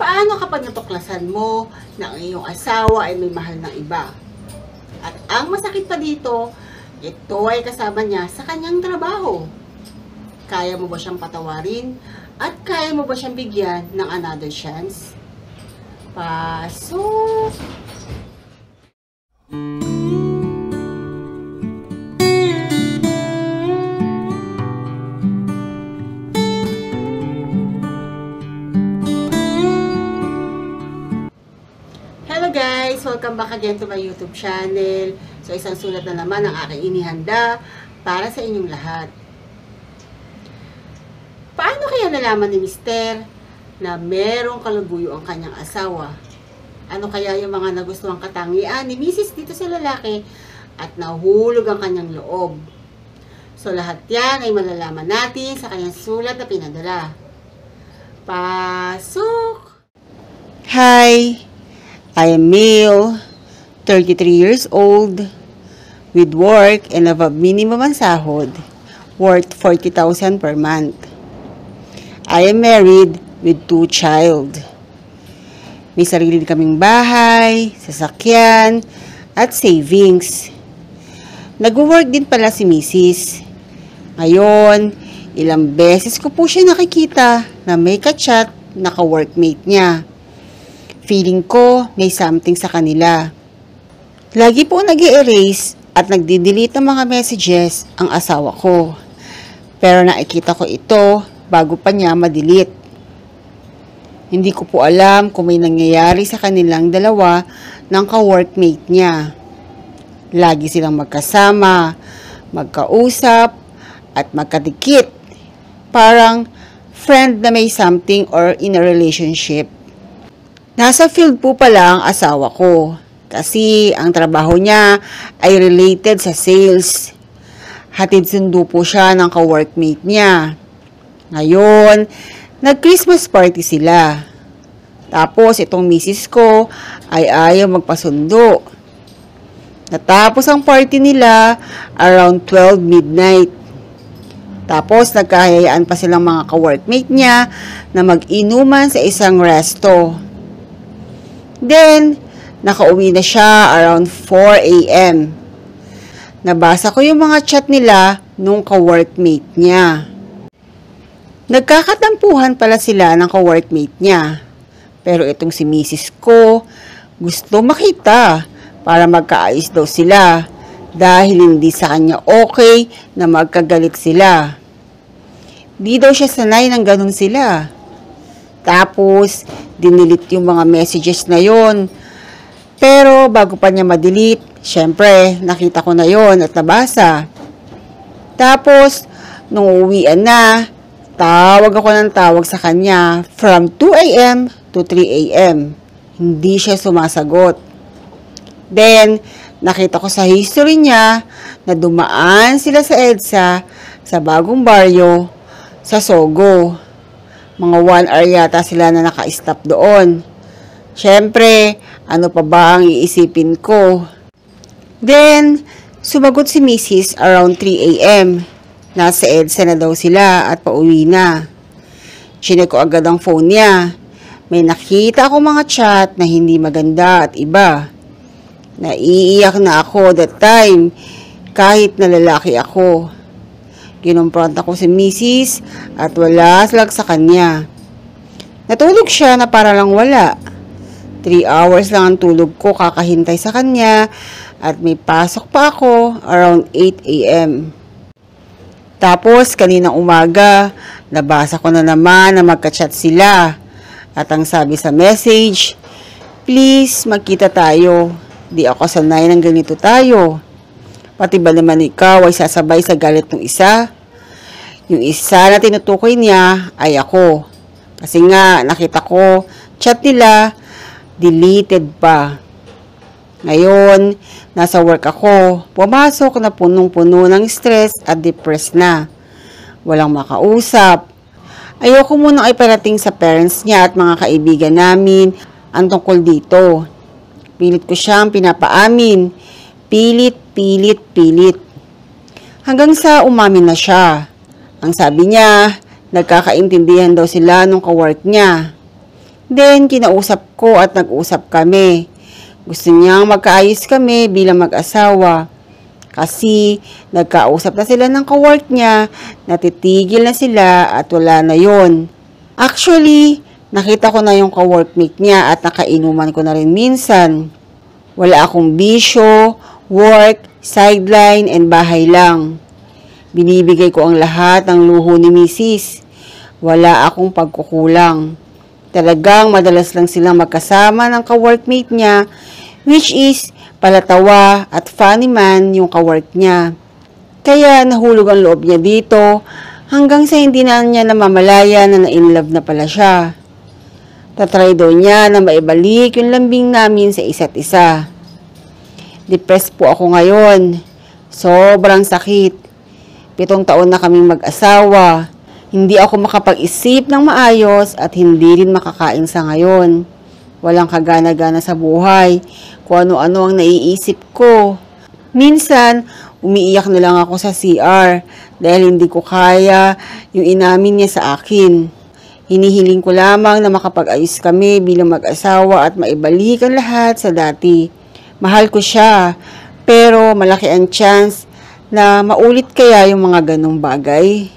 Paano kapag natuklasan mo na ang iyong asawa ay may mahal ng iba? At ang masakit pa dito, ito ay kasama niya sa kanyang trabaho. Kaya mo ba siyang patawarin? At kaya mo ba siyang bigyan ng another chance? Pasok! Hello guys! Welcome back again to my YouTube channel. So isang sulat na naman ang aking inihanda para sa inyong lahat. Paano kaya nalaman ni Mister na merong kaluguyo ang kanyang asawa? Ano kaya yung mga nagustuhang katangian ni Mrs. dito sa lalaki at nahulog ang kanyang loob? So lahat yan ay malalaman natin sa kanyang sulat na pinadala. Pasok! Hi! I am male, 33 years old, with work and of a minimum ang sahod, worth 40,000 per month. I am married with 2 child. May sarili kaming bahay, sasakyan, at savings. Nag-work din pala si Mrs. Ngayon, ilang beses ko po siya nakikita na may kachat na ka-workmate niya. Feeling ko may something sa kanila. Lagi po nag-i-erase at nagdi-delete ng mga messages ang asawa ko. Pero nakikita ko ito bago pa niya ma-delete. Hindi ko po alam kung may nangyayari sa kanilang dalawa ng ka-workmate niya. Lagi silang magkasama, magkausap, at magkadikit. Parang friend na may something or in a relationship. Nasa field po pala ang asawa ko kasi ang trabaho niya ay related sa sales. Hatid sundo po siya ng ka-workmate niya. Ngayon, nag-Christmas party sila. Tapos itong misis ko ay ayaw magpasundo. Natapos ang party nila around 12 midnight. Tapos nagkahayaan pa silang mga ka-workmate niya na mag-inuman sa isang resto. Then, nakauwi na siya around 4 a.m. Nabasa ko yung mga chat nila nung ka-workmate niya. Nagkakatampuhan pala sila ng ka-workmate niya. Pero itong si misis ko, gusto makita para magkaayos daw sila dahil hindi sa kanya okay na magkagalit sila. Di daw siya sanay ng ganun sila. Tapos, dinilit yung mga messages na yon. Pero, bago pa niya ma-delete, syempre, nakita ko na yon at nabasa. Tapos, nung uwian na, tawag ako ng tawag sa kanya from 2 a.m. to 3 a.m. Hindi siya sumasagot. Then, nakita ko sa history niya na dumaan sila sa EDSA sa bagong baryo sa Sogo. Mga 1 hour yata sila na naka-stop doon. Siyempre, ano pa ba ang iisipin ko? Then, sumagot si Mrs. around 3 a.m. Nasa EDSA na daw sila at pauwi na. Chinek ko agad ang phone niya. May nakita ako mga chat na hindi maganda at iba. Naiiyak na ako that time kahit na lalaki ako. Kinumpronta ko si Mrs. at wala slag sa kanya. Natulog siya na para lang wala. 3 hours lang ang tulog ko kakahintay sa kanya at may pasok pa ako around 8 a.m. Tapos kaninang umaga, nabasa ko na naman na magka-chat sila. At ang sabi sa message, please magkita tayo. Di ako sanay ng ganito tayo. Pati ba naman ikaw ay sasabay sa galit ng isa? Yung isa na tinutukoy niya ay ako. Kasi nga, nakita ko, chat nila, deleted pa. Ngayon, nasa work ako, pumasok na punong-puno ng stress at depressed na. Walang makausap. Ayoko munang iparating sa parents niya at mga kaibigan namin ang tungkol dito. Pilit ko siyang pinapaamin. Pilit. Hanggang sa umamin na siya. Ang sabi niya, nagkakaintindihan daw sila nung kawork niya. Then, kinausap ko at nag-usap kami. Gusto niyang magkaayos kami bilang mag-asawa. Kasi, nagkausap na sila ng kawork niya, natitigil na sila at wala na yon. Actually, nakita ko na yung kaworkmate niya at nakainuman ko na rin minsan. Wala akong bisyo, work, sideline, and bahay lang. Binibigay ko ang lahat ng luho ni Mrs. Wala akong pagkukulang. Talagang madalas lang silang magkasama ng kaworkmate niya, which is palatawa at funny man yung kawork niya. Kaya nahulog ang loob niya dito hanggang sa hindi na niya namamalaya na na-inlove na pala siya. Tatry daw niya na maibalik yung lambing namin sa isa't isa. Depressed po ako ngayon. Sobrang sakit. 7 taon na kaming mag-asawa. Hindi ako makapag-isip ng maayos at hindi rin makakain sa ngayon. Walang kagana-gana sa buhay. Kung ano-ano ang naiisip ko. Minsan, umiiyak na lang ako sa CR dahil hindi ko kaya yung inamin niya sa akin. Hinihiling ko lamang na makapag-ayos kami bilang mag-asawa at maibalik ang lahat sa dati. Mahal ko siya, pero malaki ang chance na maulit kaya yung mga ganong bagay.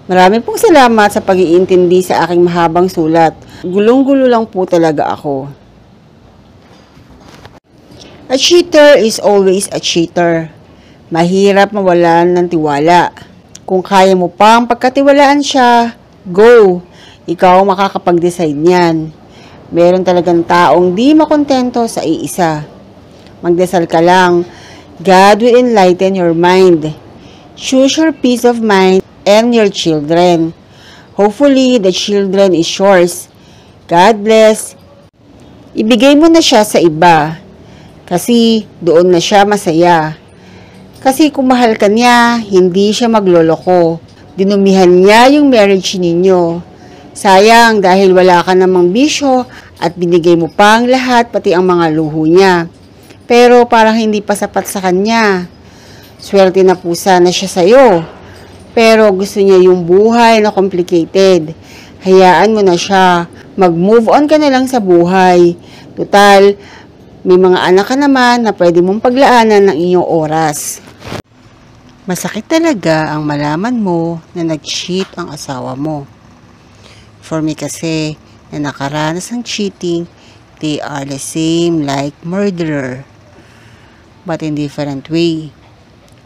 Maraming pong salamat sa pag-iintindi sa aking mahabang sulat. Gulong-gulo lang po talaga ako. A cheater is always a cheater. Mahirap mawalan ng tiwala. Kung kaya mo pang pagkatiwalaan siya, go. Ikaw makakapag-decide niyan. Meron talagang taong di makontento sa iisa. Magdasal ka lang. God will enlighten your mind. Choose your peace of mind and your children. Hopefully, the children is yours. God bless. Ibigay mo na siya sa iba. Kasi doon na siya masaya. Kasi kung mahal ka niya, hindi siya magloloko. Dinumihan niya yung marriage ninyo. Sayang dahil wala ka namang bisyo at binigay mo pa ang lahat pati ang mga luho niya. Pero parang hindi pa sapat sa kanya. Swerte na po sana siya sa'yo. Pero gusto niya yung buhay na complicated. Hayaan mo na siya. Mag-move on ka na lang sa buhay. Total, may mga anak ka naman na pwede mong paglaanan ng iyong oras. Masakit talaga ang malaman mo na nag-cheat ang asawa mo. For me kasi, na nakaranas ng cheating, they are the same like murderer. But in different way.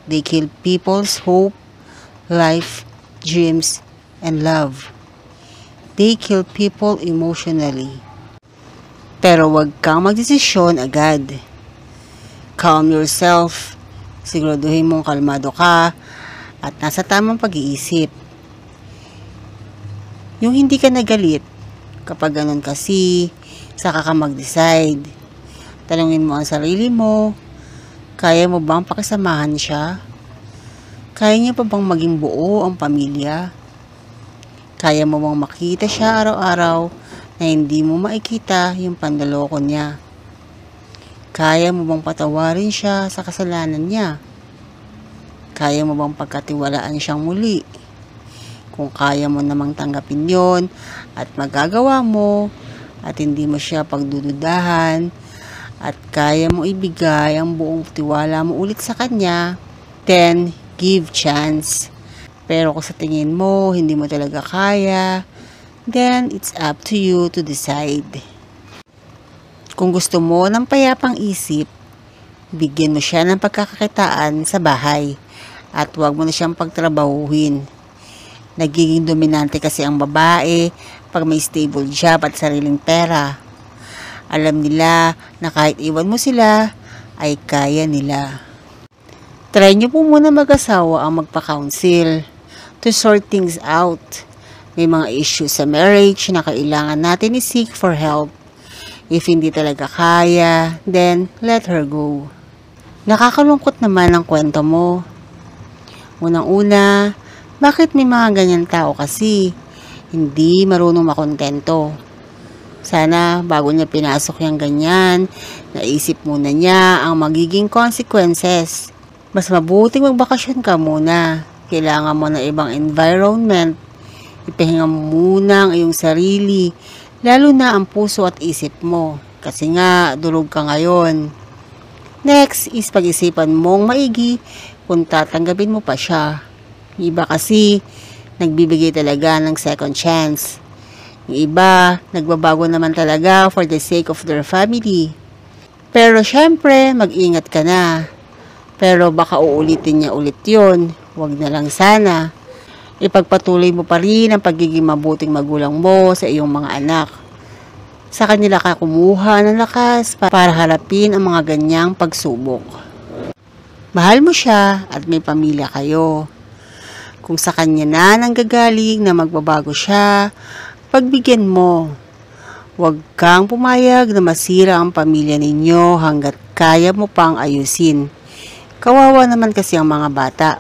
They kill people's hope, life, dreams, and love. They kill people emotionally. Pero wag kang magdesisyon agad. Calm yourself. Siguraduhin mong kalmado ka at nasa tamang pag-iisip. Yung hindi ka nagalit, kapag ganun kasi, saka ka mag-decide. Tanungin mo ang sarili mo, kaya mo bang pakisamahan siya? Kaya niya pa bang maging buo ang pamilya? Kaya mo bang makita siya araw-araw na hindi mo makikita yung panloloko niya? Kaya mo bang patawarin siya sa kasalanan niya? Kaya mo bang pagkatiwalaan siyang muli? Kung kaya mo namang tanggapin yon at magagawa mo at hindi mo siya pagdududahan at kaya mo ibigay ang buong tiwala mo ulit sa kanya, then give chance. Pero kung sa tingin mo hindi mo talaga kaya, then it's up to you to decide. Kung gusto mo ng payapang isip, bigyan mo siya ng pagkakakitaan sa bahay at huwag mo na siyang pagtrabahuhin. Nagiging dominante kasi ang babae pag may stable job at sariling pera. Alam nila na kahit iwan mo sila, ay kaya nila. Try nyo po muna mag-asawa ang magpa-counsel to sort things out. May mga issues sa marriage na kailangan natin i-seek for help. If hindi talaga kaya, then let her go. Nakakalungkot naman ang kwento mo. Unang-una, bakit may mga ganyan tao kasi hindi marunong makontento? Sana bago niya pinasok yung ganyan, naisip muna niya ang magiging consequences. Mas mabuting magbakasyon ka muna. Kailangan mo ng ibang environment. Ipahinga mo muna ang iyong sarili lalo na ang puso at isip mo, kasi nga durog ka ngayon. Next is pag-isipan mong maigi kung tatanggapin mo pa siya. Yung iba kasi, nagbibigay talaga ng second chance. Yung iba, nagbabago naman talaga for the sake of their family. Pero syempre, mag-ingat ka na. Pero baka uulitin niya ulit yun. Huwag na lang sana. Ipagpatuloy mo pa rin ang pagiging mabuting magulang mo sa iyong mga anak. Sa kanila ka kumuha ng lakas para harapin ang mga ganyang pagsubok. Mahal mo siya at may pamilya kayo. Kung sa kanya na nanggagaling na magbabago siya, pagbigyan mo. Huwag kang pumayag na masira ang pamilya ninyo hanggat kaya mo pang ayusin. Kawawa naman kasi ang mga bata.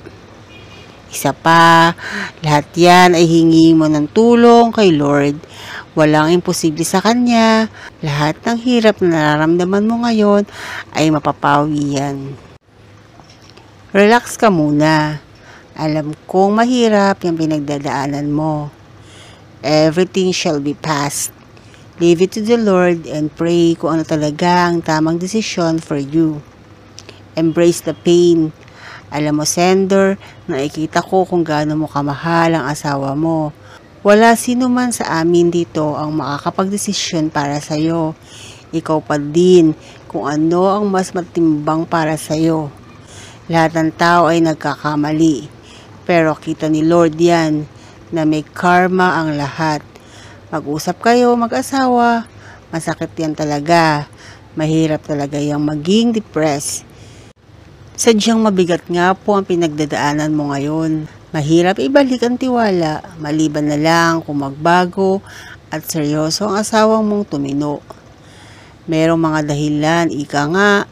Isa pa, lahat yan ay hingi mo ng tulong kay Lord. Walang imposible sa Kanya. Lahat ng hirap na nararamdaman mo ngayon ay mapapawi yan. Relax ka muna. Alam kong mahirap yung pinagdadaanan mo. Everything shall be past. Leave it to the Lord and pray kung ano talaga ang tamang desisyon for you. Embrace the pain. Alam mo, sender, nakikita ko kung gaano mo kamahal ang asawa mo. Wala sino man sa amin dito ang makakapagdesisyon para sa'yo. Ikaw pa din kung ano ang mas matimbang para sa'yo. Lahat ng tao ay nagkakamali. Pero kita ni Lord yan na may karma ang lahat. Mag-usap kayo, mag-asawa. Masakit yan talaga. Mahirap talaga yung maging depressed. Sadyang mabigat nga po ang pinagdadaanan mo ngayon. Mahirap ibalik ang tiwala, maliban na lang kung magbago at seryoso ang asawang mong tumino. Merong mga dahilan, ika nga,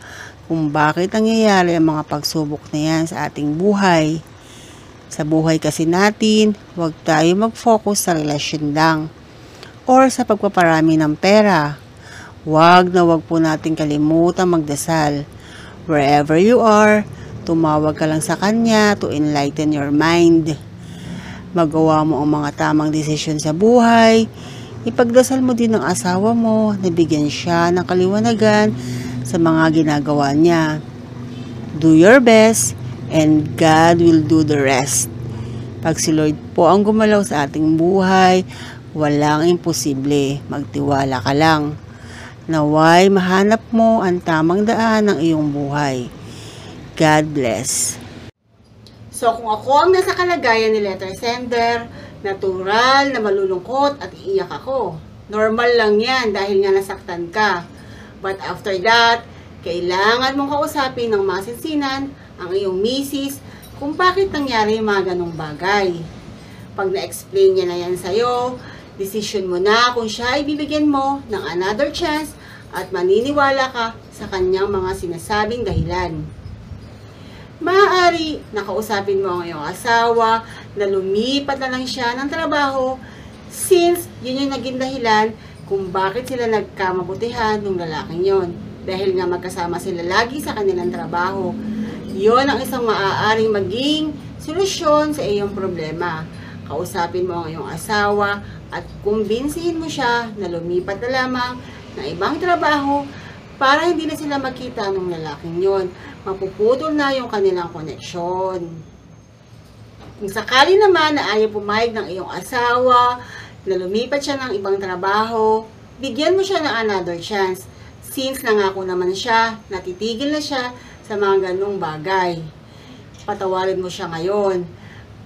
kung bakit nangyayari ang mga pagsubok na yan sa ating buhay. Sa buhay kasi natin, huwag tayo mag-focus sa relasyon lang or sa pagpaparami ng pera. Huwag po natin kalimutan magdasal. Wherever you are, tumawag ka lang sa Kanya to enlighten your mind. Magawa mo ang mga tamang desisyon sa buhay. Ipagdasal mo din ang asawa mo na bigyan siya ng kaliwanagan sa mga ginagawa niya. Do your best and God will do the rest. Pag si Lord po ang gumalaw sa ating buhay, walang imposible. Magtiwala ka lang. Naway mahanap mo ang tamang daan ng iyong buhay. God bless. So kung ako ang nasa kalagayan ni letter sender, natural na malulungkot at iiyak ako. Normal lang yan dahil nga nasaktan ka. But after that, kailangan mong kausapin ng masinsinan ang iyong misis kung bakit nangyari yung mga ganong bagay. Pag na-explain niya na yan sa'yo, decision mo na kung siya ay bibigyan mo ng another chance at maniniwala ka sa kanyang mga sinasabing dahilan. Maaari nakausapin mo ang iyong asawa na lumipat na lang siya ng trabaho since yun yung naging dahilan kung bakit sila nagkamabutihan ng lalaking yon. Dahil nga magkasama sila lagi sa kanilang trabaho. Yon ang isang maaaring maging solusyon sa iyong problema. Kausapin mo ang iyong asawa at kumbinsihin mo siya na lumipat na lamang ng ibang trabaho para hindi na sila makita ng lalaking yon. Mapuputol na yung kanilang koneksyon. Kung sakali naman na ayaw pumayag ng iyong asawa na lumipat siya ng ibang trabaho, bigyan mo siya ng another chance. Since nangako naman siya, natitigil na siya sa mga ganong bagay. Patawarin mo siya ngayon.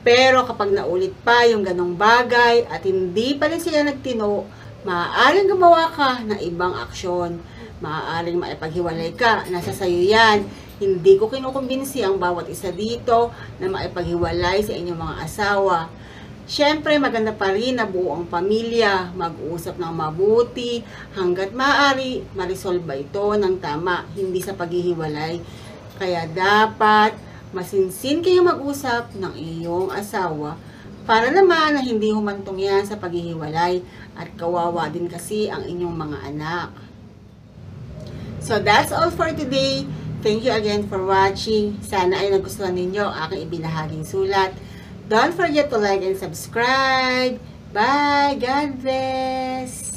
Pero kapag naulit pa yung ganong bagay at hindi pa rin sila nagtino, maaaring gumawa ka ng ibang aksyon. Maaaring maipaghiwalay ka. Nasa sayo yan. Hindi ko kinukumbinsi ang bawat isa dito na maipaghiwalay sa inyong mga asawa. Siyempre, maganda pa rin na buo ang pamilya, mag-uusap ng mabuti, hanggat maaari, marisolba ito ng tama, hindi sa paghihiwalay. Kaya dapat, masinsin kayo mag-usap ng iyong asawa, para naman na hindi humantong yan sa paghihiwalay, at kawawa din kasi ang inyong mga anak. So that's all for today. Thank you again for watching. Sana ay nagustuhan ninyo ang aking ibinahaging sulat. Don't forget to like and subscribe. Bye! God bless!